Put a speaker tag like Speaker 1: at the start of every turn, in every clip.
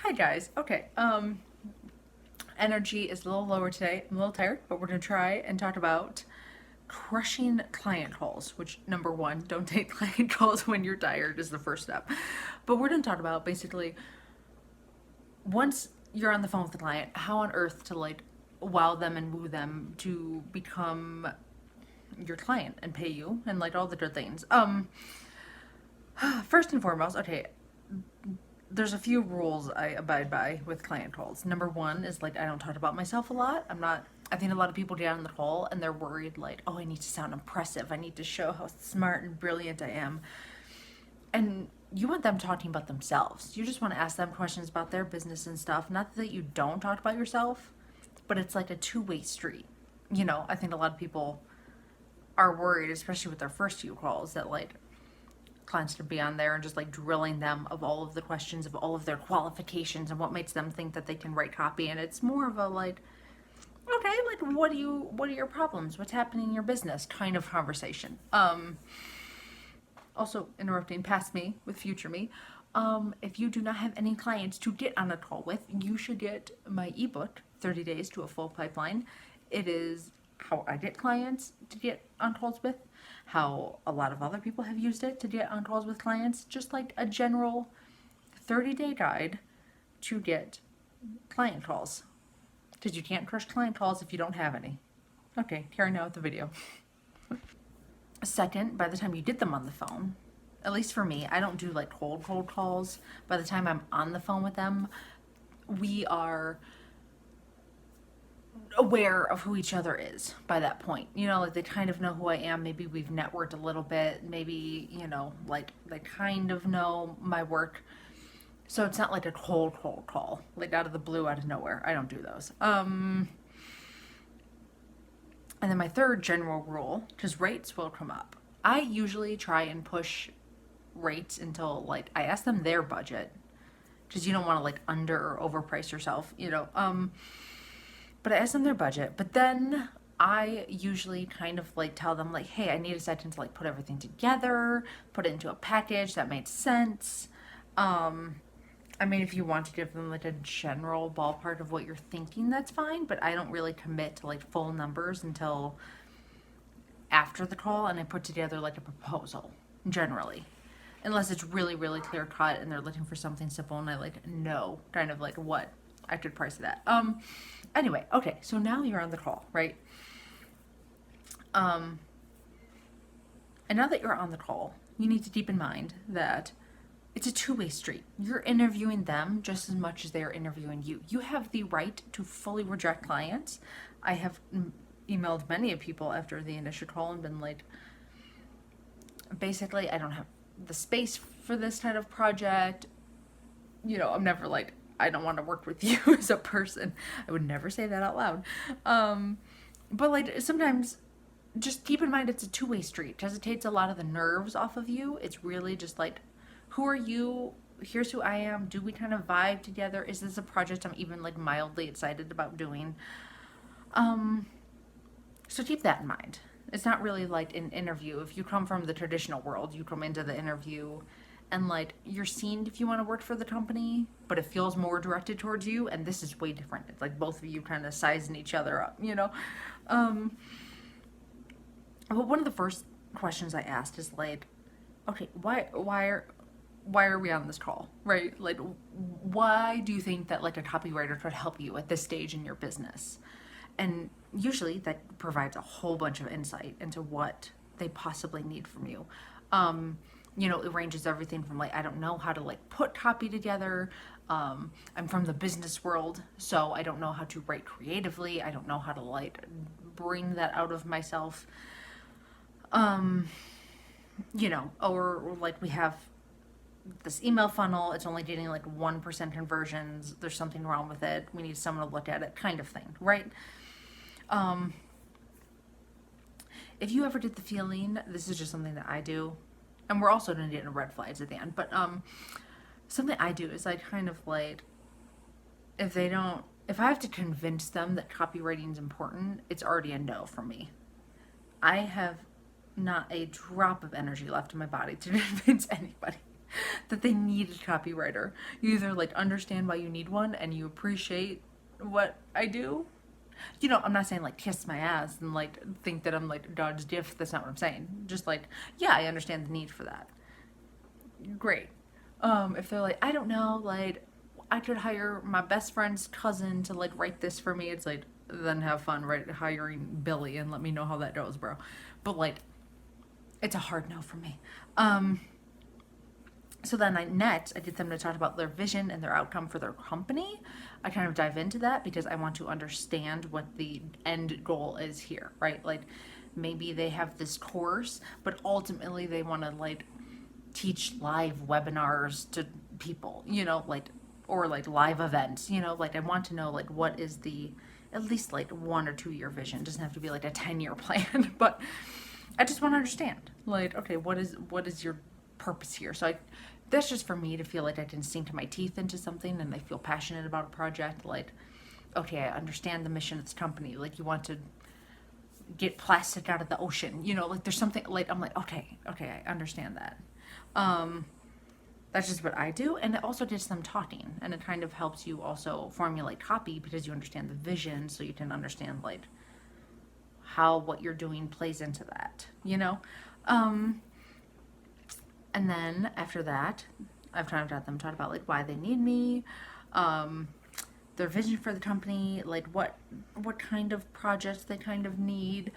Speaker 1: Hi guys. Okay. Energy is a little lower today. I'm a little tired, but we're gonna try and talk about crushing client calls, which number one, don't take client calls when you're tired is the first step. But we're gonna talk about basically once you're on the phone with the client, how on earth to like wow them and woo them to become your client and pay you and like all the good things. First and foremost, okay, there's a few rules I abide by with client calls. Number one is like I don't talk about myself a lot. I think a lot of people get on the call and they're worried like, oh, I need to sound impressive. I need to show how smart and brilliant I am. And you want them talking about themselves. You just want to ask them questions about their business and stuff. Not that you don't talk about yourself, but it's like a two-way street. I think a lot of people are worried, especially with their first few calls, that like clients to be on there and just like drilling them of all of the questions of all of their qualifications and what makes them think that they can write copy. And it's more of a like, okay, like what are your problems, what's happening in your business kind of conversation. Also interrupting past me with future me. If you do not have any clients to get on a call with, you should get my ebook 30 days to a full pipeline. It is how I get clients to get on calls with, how a lot of other people have used it to get on calls with clients, just like a general 30-day guide to get client calls. Because you can't crush client calls if you don't have any. Okay, carrying on with the video. Second, by the time you get them on the phone, at least for me, I don't do like cold calls. By the time I'm on the phone with them, we are aware of who each other is by that point. Like they kind of know who I am. Maybe we've networked a little bit. Maybe, like they kind of know my work. So it's not like a cold call, like out of the blue, out of nowhere. I don't do those. And then my third general rule, because rates will come up. I usually try and push rates until like I ask them their budget, because you don't want to like under or overprice yourself. But I ask them their budget. But then I usually kind of like tell them like, hey, I need a second to like put everything together, put it into a package that made sense. If you want to give them like a general ballpark of what you're thinking, that's fine. But I don't really commit to like full numbers until after the call and I put together like a proposal, generally. Unless it's really, really clear cut and they're looking for something simple and I like know kind of like what I could price it at. Anyway, okay, so now you're on the call, right? And now that you're on the call, you need to keep in mind that it's a two-way street. You're interviewing them just as much as they're interviewing you. You have the right to fully reject clients. I have emailed many of people after the initial call and been like, basically, I don't have the space for this kind of project. I'm never like, I don't want to work with you as a person. I would never say that out loud. But like sometimes just keep in mind it's a two-way street because it takes a lot of the nerves off of you. It's really just like, who are you? Here's who I am. Do we kind of vibe together? Is this a project I'm even like mildly excited about doing? So keep that in mind. It's not really like an interview. If you come from the traditional world, you come into the interview and like you're seen if you want to work for the company, but it feels more directed towards you. And this is way different. It's like both of you kind of sizing each other up. But one of the first questions I asked is like, okay, why are we on this call, right? Like, why do you think that like a copywriter could help you at this stage in your business? And usually that provides a whole bunch of insight into what they possibly need from you. It ranges everything from like, I don't know how to like put copy together. I'm from the business world, so I don't know how to write creatively. I don't know how to like bring that out of myself. Or like we have this email funnel, it's only getting like 1% conversions. There's something wrong with it. We need someone to look at it, kind of thing, right? If you ever get the feeling, this is just something that I do, and we're also going to get into red flags at the end, but something I do is I kind of like, if I have to convince them that copywriting is important, it's already a no for me. I have not a drop of energy left in my body to convince anybody. that they need a copywriter. You either like understand why you need one and you appreciate what I do. You know, I'm not saying like kiss my ass and like think that I'm like Dodge Diff. That's not what I'm saying. Just like, yeah, I understand the need for that. Great. If they're like, I don't know, like I could hire my best friend's cousin to like write this for me, it's like, then have fun hiring Billy and let me know how that goes, bro. But like, it's a hard no for me. So then I get them to talk about their vision and their outcome for their company. I kind of dive into that because I want to understand what the end goal is here, right? Like maybe they have this course, but ultimately they want to like teach live webinars to people, you know, like, or like live events, you know, like I want to know like what is the at least like 1 or 2 year vision. It doesn't have to be like a 10-year plan, but I just want to understand like, okay, what is your purpose here? So that's just for me to feel like I can sink my teeth into something and I feel passionate about a project. Like, okay, I understand the mission of this company. Like you want to get plastic out of the ocean, you know, like there's something like, I'm like, okay, I understand that. That's just what I do. And it also gets them talking and it kind of helps you also formulate copy because you understand the vision. So you can understand like how what you're doing plays into that, you know? And then after that, I've kind of got them talk about like why they need me, their vision for the company, like what kind of projects they kind of need.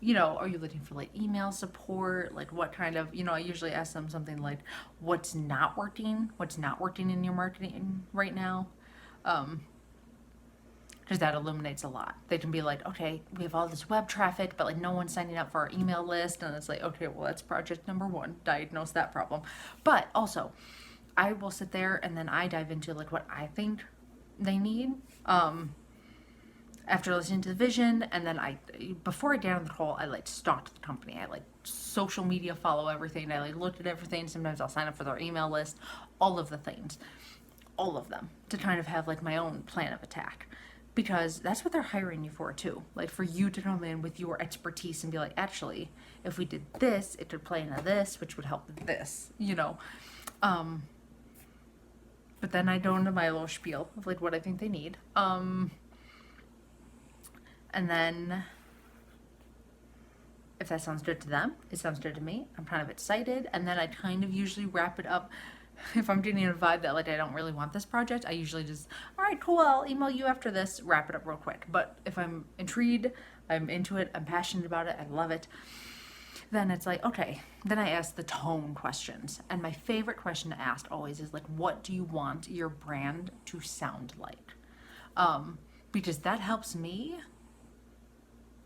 Speaker 1: You know, are you looking for like email support? Like what kind of, you know, I usually ask them something like what's not working in your marketing right now. Because that illuminates a lot. They can be like, okay, we have all this web traffic, but like no one's signing up for our email list. And it's like, okay, well, that's project number 1, diagnose that problem. But also, I will sit there and then I dive into like what I think they need after listening to the vision. And then before I get on the call, I like stalked the company. I like social media follow everything. I like looked at everything. Sometimes I'll sign up for their email list, all of the things, all of them, to kind of have like my own plan of attack. Because that's what they're hiring you for too. Like for you to come in with your expertise and be like, actually, if we did this, it could play into this, which would help this, you know. But then I go into my little spiel of like what I think they need. And then if that sounds good to them, it sounds good to me. I'm kind of excited. And then I kind of usually wrap it up. If I'm getting a vibe that like I don't really want this project, I usually just, all right, cool, I'll email you after this, wrap it up real quick. But if I'm intrigued, I'm into it, I'm passionate about it, I love it, then it's like, okay, then I ask the tone questions. And my favorite question to ask always is like, what do you want your brand to sound like? Because that helps me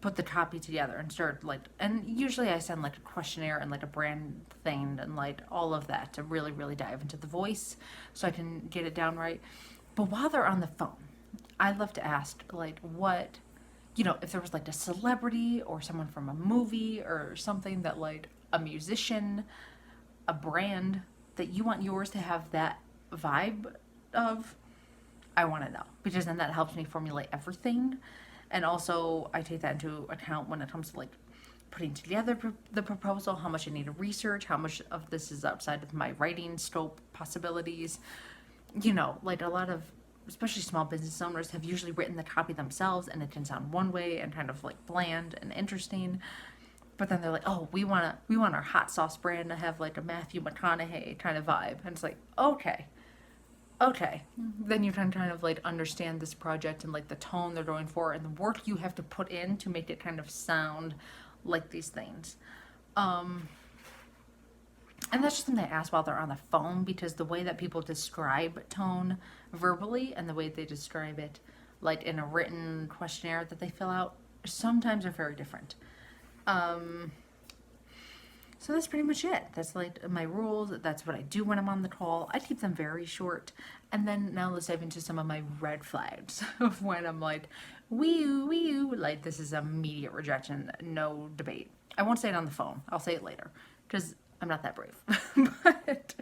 Speaker 1: put the copy together and start like, and usually I send like a questionnaire and like a brand thing and like all of that to really dive into the voice so I can get it down right. But while they're on the phone, I love to ask like what, you know, if there was like a celebrity or someone from a movie or something that like a musician, a brand that you want yours to have that vibe of, I want to know, because then that helps me formulate everything. And also I take that into account when it comes to like putting together the proposal, how much I need to research, how much of this is outside of my writing scope possibilities. You know, like a lot of, especially small business owners, have usually written the copy themselves and it can sound one way and kind of like bland and interesting. But then they're like, oh, we want our hot sauce brand to have like a Matthew McConaughey kind of vibe. And it's like, okay, then you can kind of like understand this project and like the tone they're going for and the work you have to put in to make it kind of sound like these things. And that's just something I ask while they're on the phone, because the way that people describe tone verbally and the way they describe it like in a written questionnaire that they fill out sometimes are very different. So that's pretty much it. That's like my rules. That's what I do when I'm on the call. I keep them very short. And then now let's dive into some of my red flags of when I'm like, wee like this is immediate rejection, no debate. I won't say it on the phone. I'll say it later because I'm not that brave. But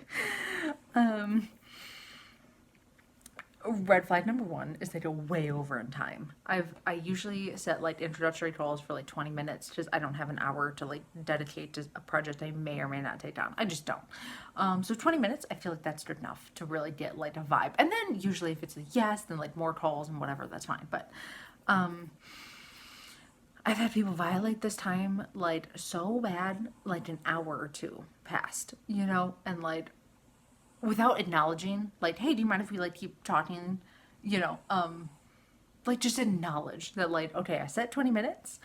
Speaker 1: Red flag number one is they go way over in time. I usually set like introductory calls for like 20 minutes because I don't have an hour to like dedicate to a project I may or may not take on. I just don't. So 20 minutes, I feel like that's good enough to really get like a vibe. And then usually if it's a yes, then like more calls and whatever, that's fine. But I've had people violate this time like so bad, like an hour or two passed, and like without acknowledging, like, hey, do you mind if we like keep talking? You know, like just acknowledge that, like, okay, I set 20 minutes.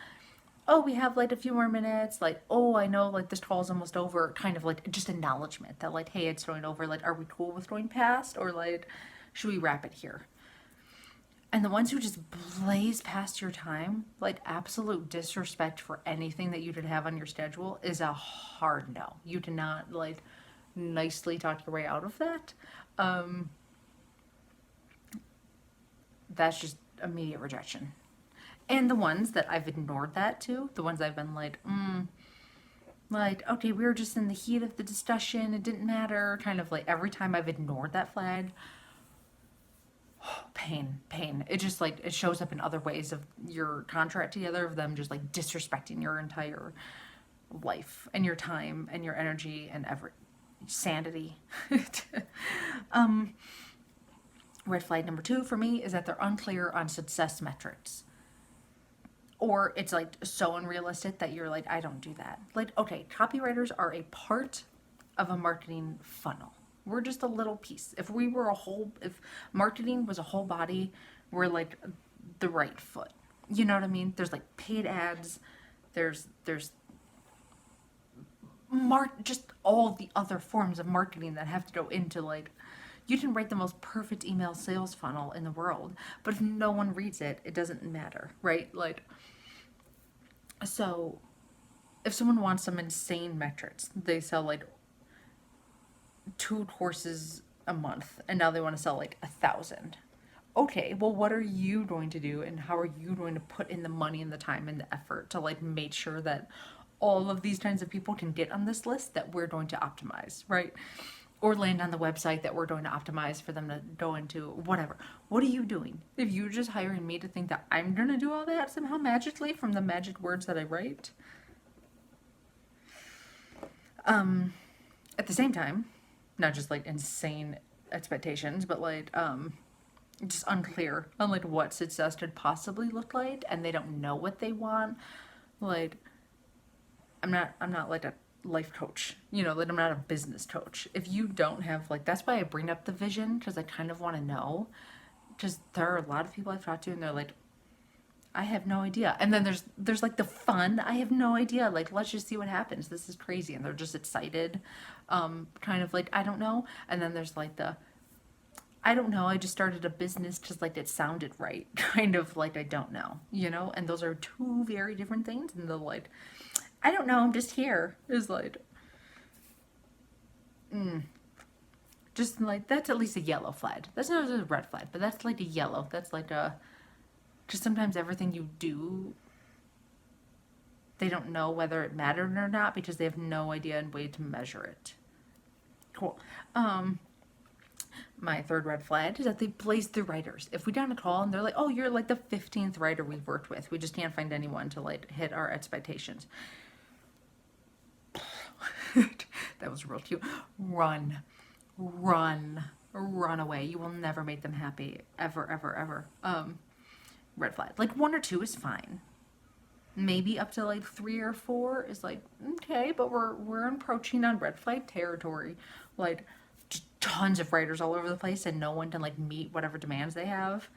Speaker 1: Oh, we have like a few more minutes. Like, oh, I know like this call's almost over. Kind of like just acknowledgement that, like, hey, it's going over. Like, are we cool with going past? Or like, should we wrap it here? And the ones who just blaze past your time, like absolute disrespect for anything that you did have on your schedule, is a hard no. You do not like nicely talk your way out of that. That's just immediate rejection. And the ones that I've ignored that to, the ones I've been like, okay, we were just in the heat of the discussion, it didn't matter, kind of like every time I've ignored that flag, pain. It just like, it shows up in other ways of your contract together, of them just like disrespecting your entire life and your time and your energy and every sanity. Red flag number two for me is that they're unclear on success metrics. Or it's like so unrealistic that you're like, I don't do that. Like, okay, copywriters are a part of a marketing funnel. We're just a little piece. If marketing was a whole body, we're like the right foot. You know what I mean? There's like paid ads, there's just all the other forms of marketing that have to go into like, you can write the most perfect email sales funnel in the world, but if no one reads it, it doesn't matter, right? Like, so if someone wants some insane metrics, they sell like 2 courses a month and now they want to sell like 1,000. Okay, well, what are you going to do and how are you going to put in the money and the time and the effort to like make sure that all of these kinds of people can get on this list that we're going to optimize, right? Or land on the website that we're going to optimize for them to go into, whatever. What are you doing? If you're just hiring me to think that I'm going to do all that somehow magically from the magic words that I write. At the same time, not just like insane expectations, but like just unclear on like what success could possibly look like, and they don't know what they want. Like, I'm not like a life coach, like I'm not a business coach. If you don't have like, that's why I bring up the vision, because I kind of want to know, because there are a lot of people I've talked to and they're like, I have no idea. And then there's like the fun, I have no idea, like, let's just see what happens, this is crazy, and they're just excited, kind of like, I don't know. And then there's like the, I don't know, I just started a business because like it sounded right, kind of like, I don't know, and those are two very different things. And the like, I don't know, I'm just here, is like, just like, that's at least a yellow flag. That's not a red flag, but that's like a yellow. That's like a, just sometimes everything you do, they don't know whether it mattered or not because they have no idea and way to measure it. Cool. My third red flag is that they blaze through writers. If we got on a call and they're like, oh, you're like the 15th writer we've worked with, we just can't find anyone to like hit our expectations. That was real cute. Run away. You will never make them happy, ever. Red flag. Like 1 or 2 is fine. Maybe up to like 3 or 4 is like, okay, but we're approaching on red flag territory. Like, just tons of writers all over the place and no one can like meet whatever demands they have.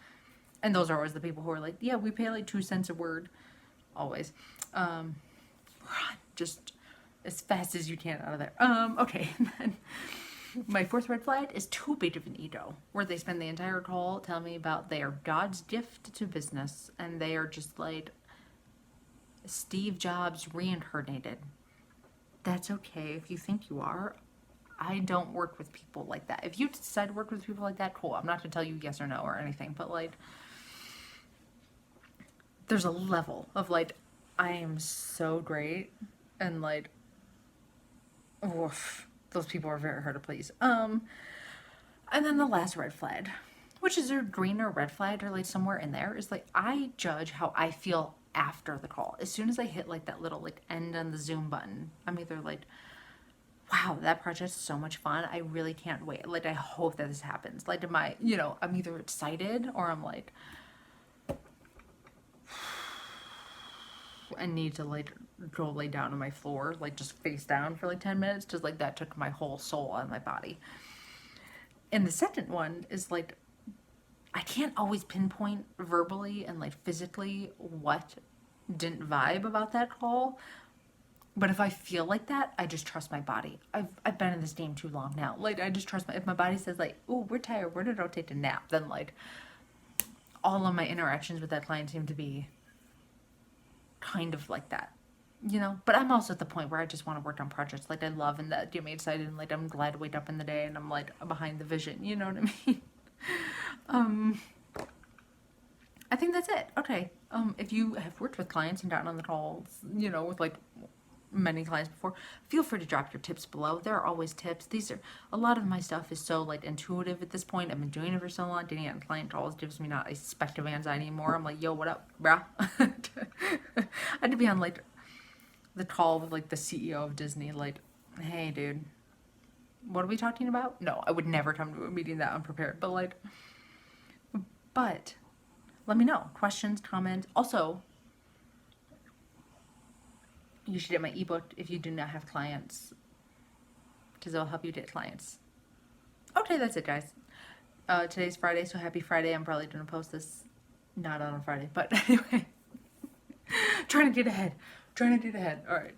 Speaker 1: And those are always the people who are like, yeah, we pay like 2 cents a word. Always. Run. Just as fast as you can out of there. Okay. And then my 4th red flag is too big of an ego, where they spend the entire call telling me about their God's gift to business, and they are just like Steve Jobs reincarnated. That's okay if you think you are. I don't work with people like that. If you decide to work with people like that, cool. I'm not going to tell you yes or no or anything, but like, there's a level of like, I am so great, and like, oof, those people are very hard to please. And then the last red flag, which is there green or red flag or like somewhere in there, is like I judge how I feel after the call. As soon as I hit like that little like end on the Zoom button, I'm either like, wow, that project's so much fun. I really can't wait. Like, I hope that this happens. Like, am I, I'm either excited or I'm like, I need to like go lay down on my floor, like just face down for like 10 minutes, because like that took my whole soul out of my body. And the second one is like, I can't always pinpoint verbally and like physically what didn't vibe about that call. But if I feel like that, I just trust my body. I've been in this game too long now. Like, I just trust if my body says like, "Oh, we're tired. We're gonna go take a nap," then like all of my interactions with that client seem to be kind of like that, But I'm also at the point where I just want to work on projects like I love and that get me excited, and like I'm glad to wake up in the day and I'm like behind the vision. You know what I mean? I think that's it. Okay. If you have worked with clients and gotten on the calls, with like many clients before, feel free to drop your tips below. There are always tips. A lot of my stuff is so like intuitive at this point. I've been doing it for so long. Getting on client calls gives me not a speck of anxiety anymore. I'm like, yo, what up, brah? I had to be on like the call with like the CEO of Disney, like, hey dude, what are we talking about? No, I would never come to a meeting that unprepared, but let me know. Questions, comments. Also, you should get my ebook if you do not have clients, because it'll help you get clients. Okay, that's it, guys. Today's Friday, so happy Friday. I'm probably going to post this not on a Friday, but anyway. Trying to get ahead. All right.